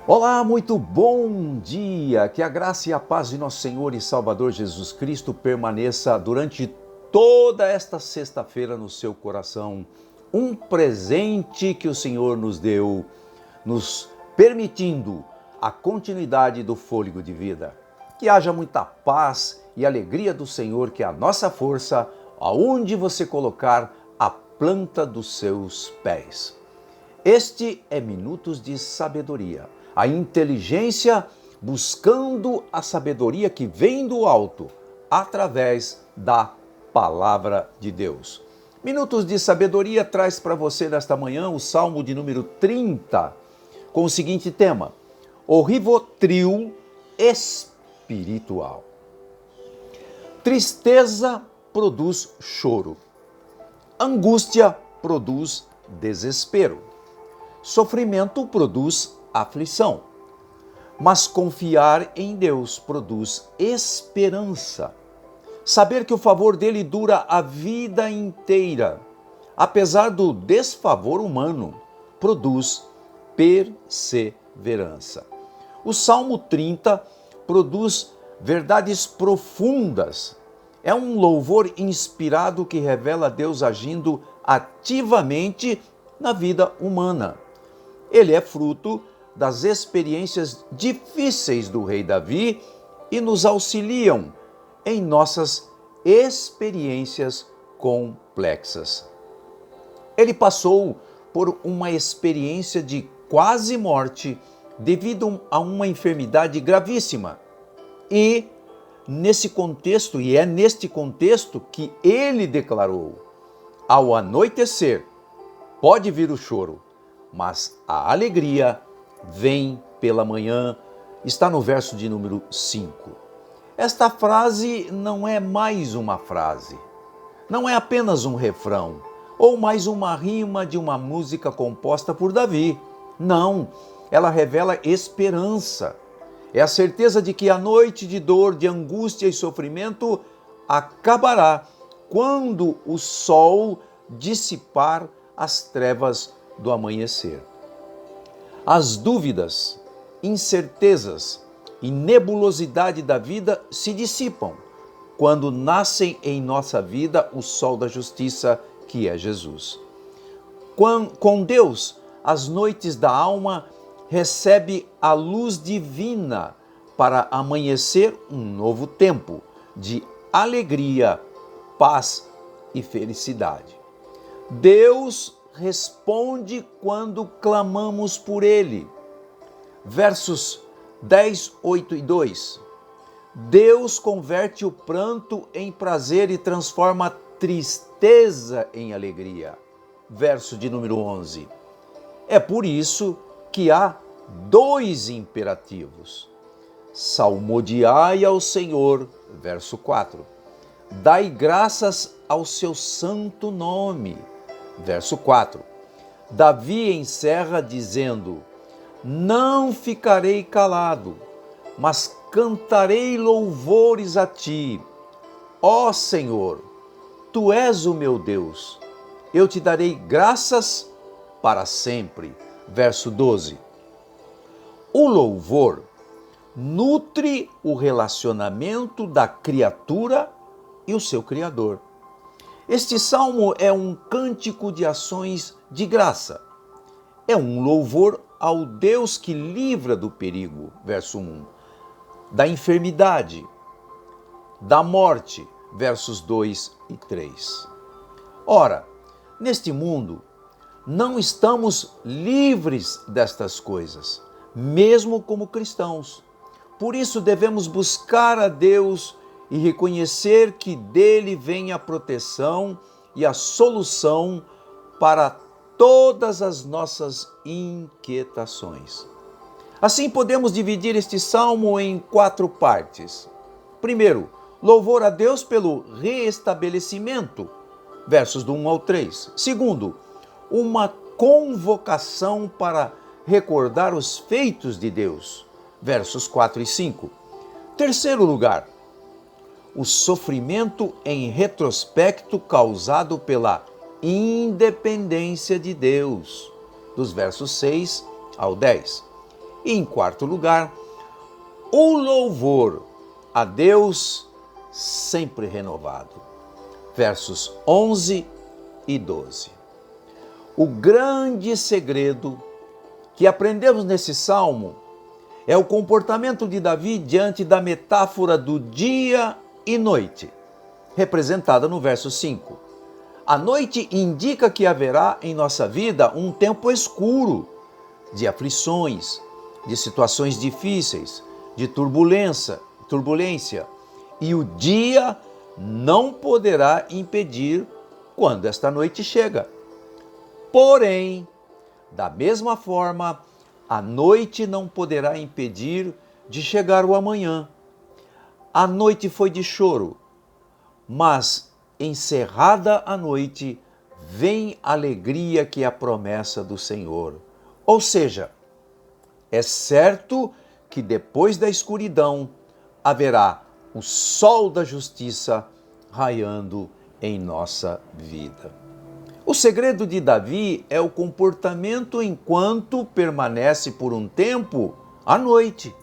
Olá, muito bom dia! Que a graça e a paz de nosso Senhor e Salvador Jesus Cristo permaneça durante toda esta sexta-feira no seu coração. Um presente que o Senhor nos deu, nos permitindo a continuidade do fôlego de vida. Que haja muita paz e alegria do Senhor, que é a nossa força, aonde você colocar a planta dos seus pés. Este é Minutos de Sabedoria. A inteligência buscando a sabedoria que vem do alto, através da Palavra de Deus. Minutos de Sabedoria traz para você nesta manhã o Salmo de número 30, com o seguinte tema: o Rivotril espiritual. Tristeza produz choro. Angústia produz desespero. Sofrimento produz aflição, mas confiar em Deus produz esperança. Saber que o favor dele dura a vida inteira, apesar do desfavor humano, produz perseverança. O Salmo 30 produz verdades profundas. É um louvor inspirado que revela Deus agindo ativamente na vida humana. Ele é fruto das experiências difíceis do rei Davi e nos auxiliam em nossas experiências complexas. Ele passou por uma experiência de quase morte devido a uma enfermidade gravíssima. E nesse contexto, e é neste contexto que ele declarou: ao anoitecer pode vir o choro, mas a alegria vem pela manhã, está no verso de número 5. Esta frase não é mais uma frase, não é apenas um refrão, ou mais uma rima de uma música composta por Davi. Não, ela revela esperança. É a certeza de que a noite de dor, de angústia e sofrimento acabará quando o sol dissipar as trevas do amanhecer. As dúvidas, incertezas e nebulosidade da vida se dissipam quando nascem em nossa vida o sol da justiça, que é Jesus. Com Deus, as noites da alma recebem a luz divina para amanhecer um novo tempo de alegria, paz e felicidade. Deus responde quando clamamos por Ele. Versos 10, 8 e 2. Deus converte o pranto em prazer e transforma a tristeza em alegria. Verso de número 11. É por isso que há dois imperativos. Salmodiai ao Senhor, verso 4. Dai graças ao seu santo nome. Verso 4. Davi encerra dizendo: não ficarei calado, mas cantarei louvores a ti. Ó Senhor, tu és o meu Deus, eu te darei graças para sempre. Verso 12. O louvor nutre o relacionamento da criatura e o seu Criador. Este salmo é um cântico de ações de graça. É um louvor ao Deus que livra do perigo, verso 1, da enfermidade, da morte, versos 2 e 3. Ora, neste mundo, não estamos livres destas coisas, mesmo como cristãos. Por isso devemos buscar a Deus e reconhecer que dele vem a proteção e a solução para todas as nossas inquietações. Assim podemos dividir este salmo em 4 partes. Primeiro, louvor a Deus pelo reestabelecimento, versos do 1 ao 3. Segundo, uma convocação para recordar os feitos de Deus, versos 4 e 5. Terceiro lugar, o sofrimento em retrospecto causado pela independência de Deus, dos versos 6 ao 10. E em quarto lugar, o louvor a Deus sempre renovado. Versos 11 e 12. O grande segredo que aprendemos nesse salmo é o comportamento de Davi diante da metáfora do dia e noite, representada no verso 5. A noite indica que haverá em nossa vida um tempo escuro, de aflições, de situações difíceis, de turbulência, e o dia não poderá impedir quando esta noite chega. Porém, da mesma forma, a noite não poderá impedir de chegar o amanhã. A noite foi de choro, mas encerrada a noite, vem a alegria que é a promessa do Senhor. Ou seja, é certo que depois da escuridão haverá o sol da justiça raiando em nossa vida. O segredo de Davi é o comportamento enquanto permanece por um tempo à noite.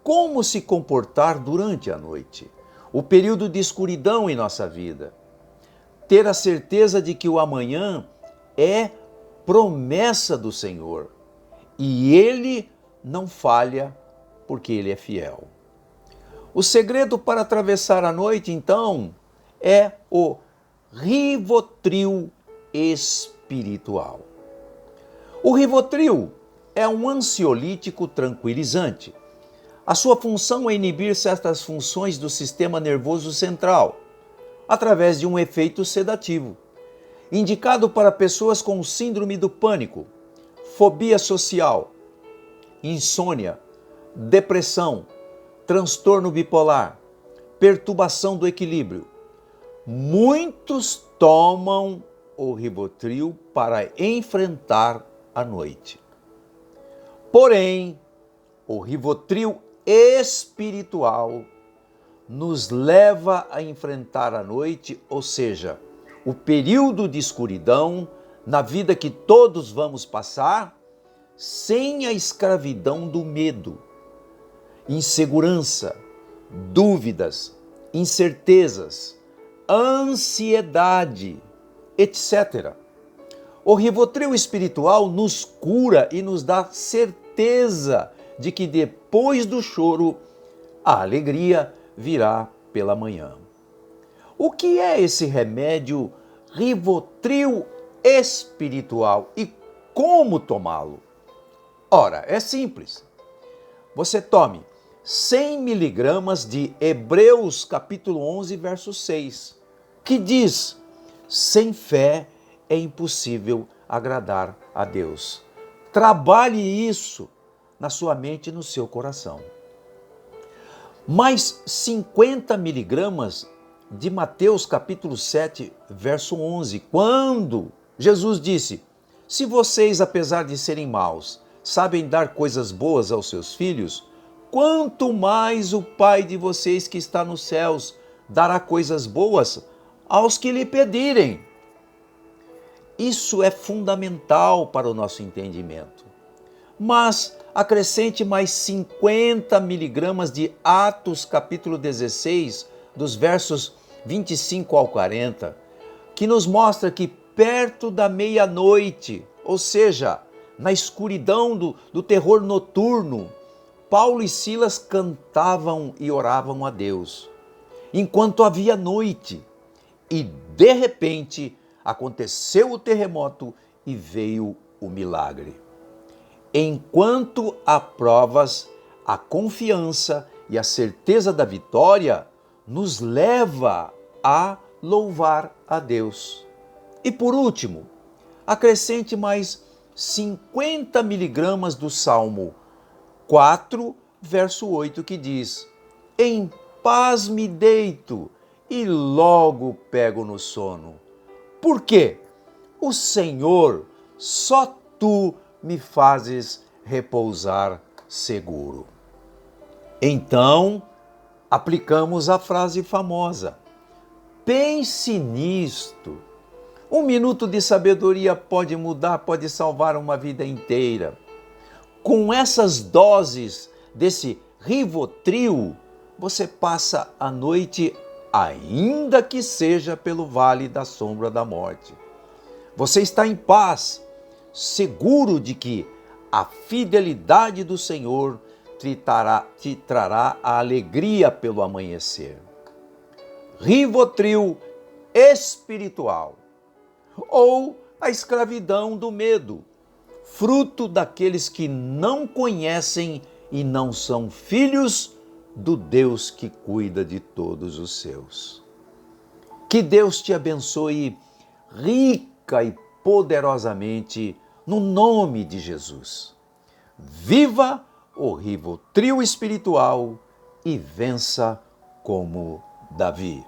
Como se comportar durante a noite? O período de escuridão em nossa vida. Ter a certeza de que o amanhã é promessa do Senhor e Ele não falha porque Ele é fiel. O segredo para atravessar a noite, então, é o Rivotril espiritual. O Rivotril é um ansiolítico tranquilizante. A sua função é inibir certas funções do sistema nervoso central, através de um efeito sedativo, indicado para pessoas com síndrome do pânico, fobia social, insônia, depressão, transtorno bipolar, perturbação do equilíbrio. Muitos tomam o Rivotril para enfrentar a noite. Porém, o Rivotril espiritual nos leva a enfrentar a noite, ou seja, o período de escuridão na vida que todos vamos passar, sem a escravidão do medo, insegurança, dúvidas, incertezas, ansiedade, etc. O Rivotril espiritual nos cura e nos dá certeza de que depois do choro, a alegria virá pela manhã. O que é esse remédio Rivotril espiritual e como tomá-lo? Ora, é simples. Você tome 100 miligramas de Hebreus capítulo 11, verso 6, que diz: sem fé é impossível agradar a Deus. Trabalhe isso na sua mente e no seu coração. Mais 50 miligramas de Mateus capítulo 7, verso 11, quando Jesus disse: se vocês, apesar de serem maus, sabem dar coisas boas aos seus filhos, quanto mais o Pai de vocês que está nos céus dará coisas boas aos que lhe pedirem. Isso é fundamental para o nosso entendimento. Mas acrescente mais 50 miligramas de Atos capítulo 16, dos versos 25 ao 40, que nos mostra que perto da meia-noite, ou seja, na escuridão do terror noturno, Paulo e Silas cantavam e oravam a Deus, enquanto havia noite. E, de repente, aconteceu o terremoto e veio o milagre. Enquanto há provas, a confiança e a certeza da vitória nos leva a louvar a Deus. E por último, acrescente mais 50 miligramas do Salmo 4, verso 8, que diz: em paz me deito e logo pego no sono. Por quê? O Senhor, só tu me fazes repousar seguro. Então, aplicamos a frase famosa: pense nisto. Um minuto de sabedoria pode mudar, pode salvar uma vida inteira. com essas doses desse Rivotril, você passa a noite, ainda que seja pelo vale da sombra da morte. Você está em paz, seguro de que a fidelidade do Senhor te trará a alegria pelo amanhecer. Rivotril espiritual, ou a escravidão do medo, fruto daqueles que não conhecem e não são filhos do Deus que cuida de todos os seus. Que Deus te abençoe rica e poderosamente no nome de Jesus. Viva o Rivotril espiritual e vença como Davi.